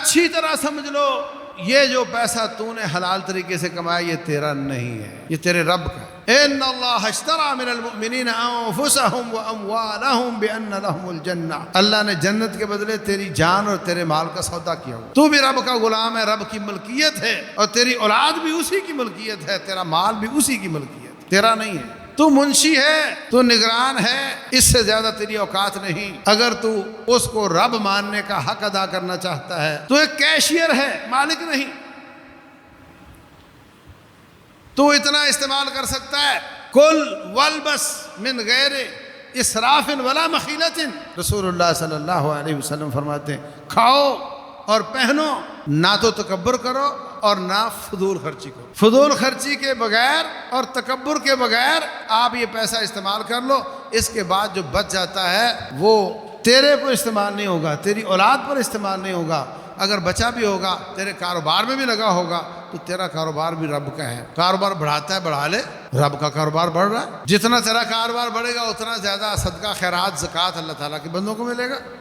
اچھی طرح سمجھ لو یہ جو پیسہ تو نے حلال طریقے سے کمایا یہ تیرا نہیں ہے، یہ تیرے رب کا ہے۔ ان اللہ اشترى من المؤمنین انفسهم واموالهم بان لهم الجنہ، اللہ نے جنت کے بدلے تیری جان اور تیرے مال کا سودا کیا ہوا۔ تو بھی رب کا غلام ہے، رب کی ملکیت ہے، اور تیری اولاد بھی اسی کی ملکیت ہے، تیرا مال بھی اسی کی ملکیت، تیرا نہیں ہے۔ تو منشی ہے، تو نگران ہے، اس سے زیادہ تیری اوقات نہیں۔ اگر تو اس کو رب ماننے کا حق ادا کرنا چاہتا ہے تو ایک کیشیئر ہے، مالک نہیں۔ تو اتنا استعمال کر سکتا ہے، کل والبس من غیر اسراف ولا مخیلت۔ رسول اللہ صلی اللہ علیہ وسلم فرماتے ہیں کھاؤ اور پہنو، نہ تو تکبر کرو اور نہ فضول خرچی کرو۔ فضول خرچی کے بغیر اور تکبر کے بغیر آپ یہ پیسہ استعمال کر لو، اس کے بعد جو بچ جاتا ہے وہ تیرے پر استعمال نہیں ہوگا، تیری اولاد پر استعمال نہیں ہوگا۔ اگر بچا بھی ہوگا، تیرے کاروبار میں بھی لگا ہوگا، تو تیرا کاروبار بھی رب کا ہے۔ کاروبار بڑھاتا ہے، بڑھا لے، رب کا کاروبار بڑھ رہا ہے۔ جتنا تیرا کاروبار بڑھے گا اتنا زیادہ صدقہ، خیرات، زکوٰۃ اللہ تعالیٰ کے بندوں کو ملے گا۔